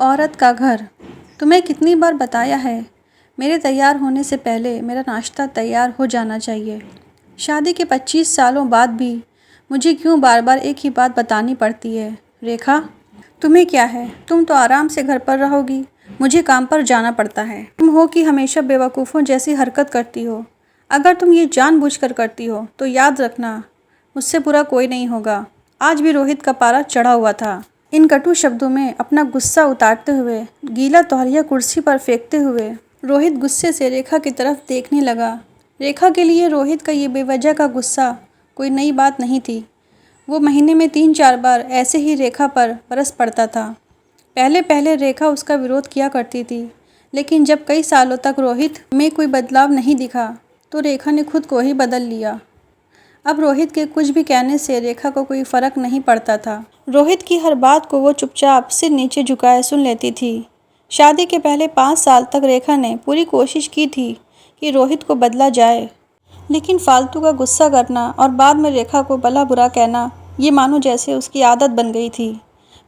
औरत का घर। तुम्हें कितनी बार बताया है, मेरे तैयार होने से पहले मेरा नाश्ता तैयार हो जाना चाहिए। शादी के 25 सालों बाद भी मुझे क्यों बार बार एक ही बात बतानी पड़ती है। रेखा, तुम्हें क्या है, तुम तो आराम से घर पर रहोगी, मुझे काम पर जाना पड़ता है। तुम हो कि हमेशा बेवकूफ़ों जैसी हरकत करती हो। अगर तुम ये जानबूझकर करती हो तो याद रखना, मुझसे बुरा कोई नहीं होगा। आज भी रोहित का पारा चढ़ा हुआ था। इन कटु शब्दों में अपना गुस्सा उतारते हुए, गीला तौलिया कुर्सी पर फेंकते हुए रोहित गुस्से से रेखा की तरफ देखने लगा। रेखा के लिए रोहित का ये बेवजह का गुस्सा कोई नई बात नहीं थी। वो महीने में 3-4 बार ऐसे ही रेखा पर बरस पड़ता था। पहले पहले रेखा उसका विरोध किया करती थी, लेकिन जब कई सालों तक रोहित में कोई बदलाव नहीं दिखा तो रेखा ने खुद को ही बदल लिया। अब रोहित के कुछ भी कहने से रेखा को कोई फ़र्क नहीं पड़ता था। रोहित की हर बात को वो चुपचाप सिर नीचे झुकाए सुन लेती थी। शादी के पहले 5 साल तक रेखा ने पूरी कोशिश की थी कि रोहित को बदला जाए, लेकिन फालतू का गुस्सा करना और बाद में रेखा को भला बुरा कहना, ये मानो जैसे उसकी आदत बन गई थी।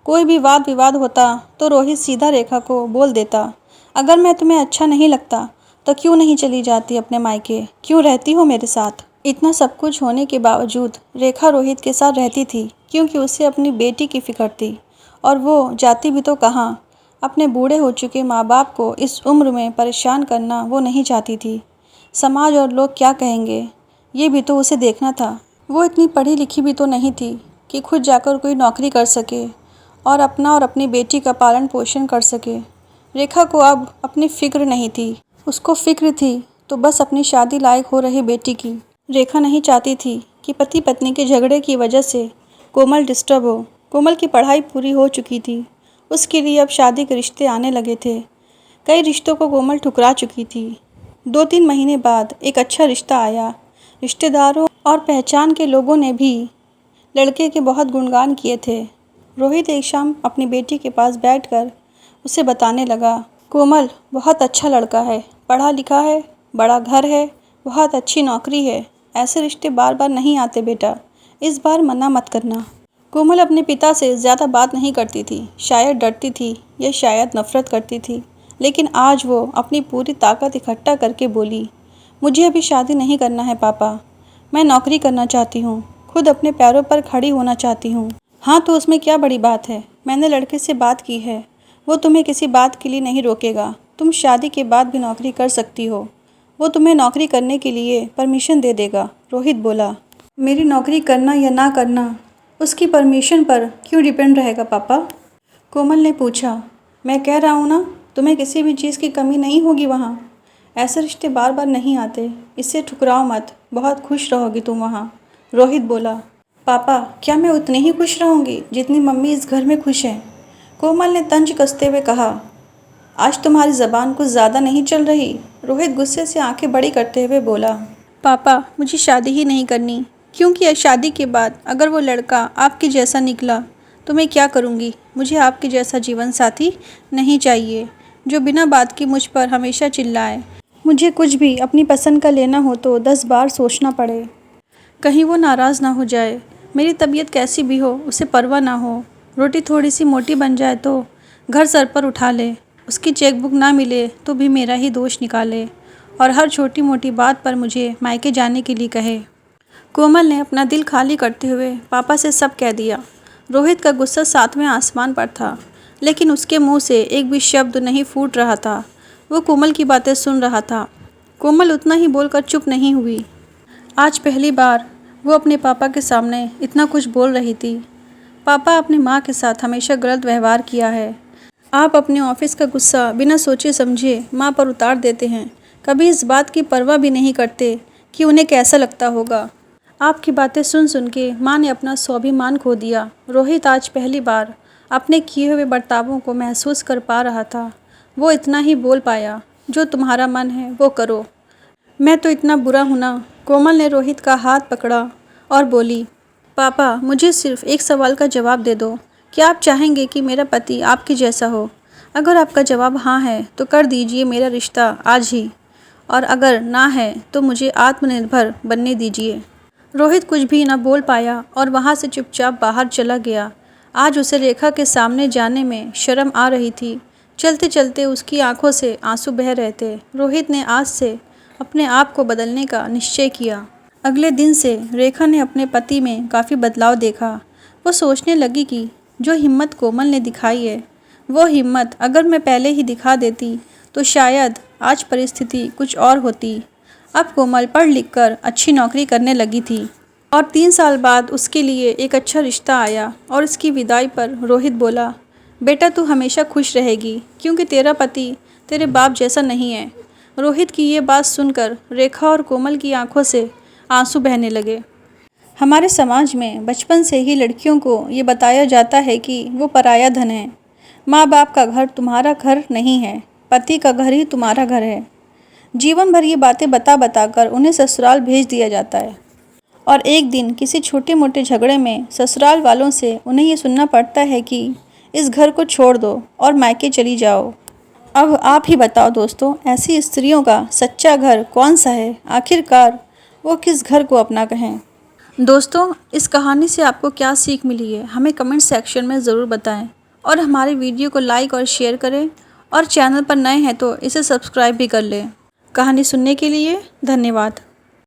कोई भी वाद विवाद होता तो रोहित सीधा रेखा को बोल देता, अगर मैं तुम्हें अच्छा नहीं लगता तो क्यों नहीं चली जाती अपने मायके, क्यों रहती हो मेरे साथ। इतना सब कुछ होने के बावजूद रेखा रोहित के साथ रहती थी, क्योंकि उसे अपनी बेटी की फिक्र थी। और वो जाती भी तो कहाँ, अपने बूढ़े हो चुके माँ बाप को इस उम्र में परेशान करना वो नहीं चाहती थी। समाज और लोग क्या कहेंगे, ये भी तो उसे देखना था। वो इतनी पढ़ी लिखी भी तो नहीं थी कि खुद जाकर कोई नौकरी कर सके और अपना और अपनी बेटी का पालन पोषण कर सके। रेखा को अब अपनी फिक्र नहीं थी, उसको फिक्र थी तो बस अपनी शादी लायक हो रही बेटी की। रेखा नहीं चाहती थी कि पति पत्नी के झगड़े की वजह से कोमल डिस्टर्ब हो। कोमल की पढ़ाई पूरी हो चुकी थी, उसके लिए अब शादी के रिश्ते आने लगे थे। कई रिश्तों को कोमल ठुकरा चुकी थी। 2-3 महीने बाद एक अच्छा रिश्ता आया। रिश्तेदारों और पहचान के लोगों ने भी लड़के के बहुत गुणगान किए थे। रोहित एक शाम अपनी बेटी के पास बैठकर उसे बताने लगा, कोमल बहुत अच्छा लड़का है, पढ़ा लिखा है, बड़ा घर है, बहुत अच्छी नौकरी है। ऐसे रिश्ते बार बार नहीं आते बेटा, इस बार मना मत करना। कोमल अपने पिता से ज़्यादा बात नहीं करती थी, शायद डरती थी या शायद नफ़रत करती थी, लेकिन आज वो अपनी पूरी ताकत इकट्ठा करके बोली, मुझे अभी शादी नहीं करना है पापा, मैं नौकरी करना चाहती हूँ, खुद अपने पैरों पर खड़ी होना चाहती हूँ। हाँ तो उसमें क्या बड़ी बात है, मैंने लड़के से बात की है, वो तुम्हें किसी बात के लिए नहीं रोकेगा। तुम शादी के बाद भी नौकरी कर सकती हो, वो तुम्हें नौकरी करने के लिए परमिशन दे देगा। रोहित बोला, मेरी नौकरी करना या ना करना उसकी परमिशन पर क्यों डिपेंड रहेगा पापा। कोमल ने पूछा, मैं कह रहा हूँ ना, तुम्हें किसी भी चीज़ की कमी नहीं होगी वहाँ। ऐसे रिश्ते बार बार नहीं आते, इससे ठुकराओ मत, बहुत खुश रहोगी तुम वहाँ। रोहित बोला, पापा क्या मैं उतनी ही खुश रहूँगी जितनी मम्मी इस घर में खुश हैं। कोमल ने तंज कसते हुए कहा, आज तुम्हारी ज़बान कुछ ज़्यादा नहीं चल रही। रोहित गुस्से से आंखें बड़ी करते हुए बोला, पापा मुझे शादी ही नहीं करनी, क्योंकि शादी के बाद अगर वो लड़का आपके जैसा निकला तो मैं क्या करूँगी। मुझे आपके जैसा जीवन साथी नहीं चाहिए जो बिना बात की मुझ पर हमेशा चिल्लाए। मुझे कुछ भी अपनी पसंद का लेना हो तो 10 बार सोचना पड़े, कहीं वो नाराज़ ना हो जाए। मेरी तबीयत कैसी भी हो उसे परवाह ना हो, रोटी थोड़ी सी मोटी बन जाए तो घर सर पर उठा ले, उसकी चेकबुक ना मिले तो भी मेरा ही दोष निकाले और हर छोटी मोटी बात पर मुझे मायके जाने के लिए कहे। कोमल ने अपना दिल खाली करते हुए पापा से सब कह दिया। रोहित का गुस्सा 7वें आसमान पर था, लेकिन उसके मुंह से एक भी शब्द नहीं फूट रहा था। वो कोमल की बातें सुन रहा था। कोमल उतना ही बोलकर चुप नहीं हुई। आज पहली बार वो अपने पापा के सामने इतना कुछ बोल रही थी। पापा, अपनी माँ के साथ हमेशा गलत व्यवहार किया है। आप अपने ऑफिस का गुस्सा बिना सोचे समझे माँ पर उतार देते हैं, कभी इस बात की परवाह भी नहीं करते कि उन्हें कैसा लगता होगा। आपकी बातें सुन सुन के माँ ने अपना स्वाभिमान खो दिया। रोहित आज पहली बार अपने किए हुए बर्तावों को महसूस कर पा रहा था। वो इतना ही बोल पाया, जो तुम्हारा मन है वो करो, मैं तो इतना बुरा हूँ ना। कोमल ने रोहित का हाथ पकड़ा और बोली, पापा मुझे सिर्फ एक सवाल का जवाब दे दो, क्या आप चाहेंगे कि मेरा पति आपके जैसा हो? अगर आपका जवाब हाँ है तो कर दीजिए मेरा रिश्ता आज ही, और अगर ना है तो मुझे आत्मनिर्भर बनने दीजिए। रोहित कुछ भी न बोल पाया और वहाँ से चुपचाप बाहर चला गया। आज उसे रेखा के सामने जाने में शर्म आ रही थी। चलते चलते उसकी आंखों से आंसू बह रहे थे। रोहित ने आज से अपने आप को बदलने का निश्चय किया। अगले दिन से रेखा ने अपने पति में काफ़ी बदलाव देखा। वो सोचने लगी कि जो हिम्मत कोमल ने दिखाई है, वो हिम्मत अगर मैं पहले ही दिखा देती तो शायद आज परिस्थिति कुछ और होती। अब कोमल पढ़ लिख कर अच्छी नौकरी करने लगी थी और 3 साल बाद उसके लिए एक अच्छा रिश्ता आया। और इसकी विदाई पर रोहित बोला, बेटा तू हमेशा खुश रहेगी क्योंकि तेरा पति तेरे बाप जैसा नहीं है। रोहित की ये बात सुनकर रेखा और कोमल की आंखों से आंसू बहने लगे। हमारे समाज में बचपन से ही लड़कियों को ये बताया जाता है कि वो पराया धन है। माँ बाप का घर तुम्हारा घर नहीं है, पति का घर ही तुम्हारा घर है। जीवन भर ये बातें बता बता कर उन्हें ससुराल भेज दिया जाता है और एक दिन किसी छोटे मोटे झगड़े में ससुराल वालों से उन्हें ये सुनना पड़ता है कि इस घर को छोड़ दो और मायके चली जाओ। अब आप ही बताओ दोस्तों, ऐसी स्त्रियों का सच्चा घर कौन सा है? आखिरकार वो किस घर को अपना कहें? दोस्तों, इस कहानी से आपको क्या सीख मिली है हमें कमेंट सेक्शन में ज़रूर बताएं और हमारे वीडियो को लाइक और शेयर करें और चैनल पर नए हैं तो इसे सब्सक्राइब भी कर लें। कहानी सुनने के लिए धन्यवाद।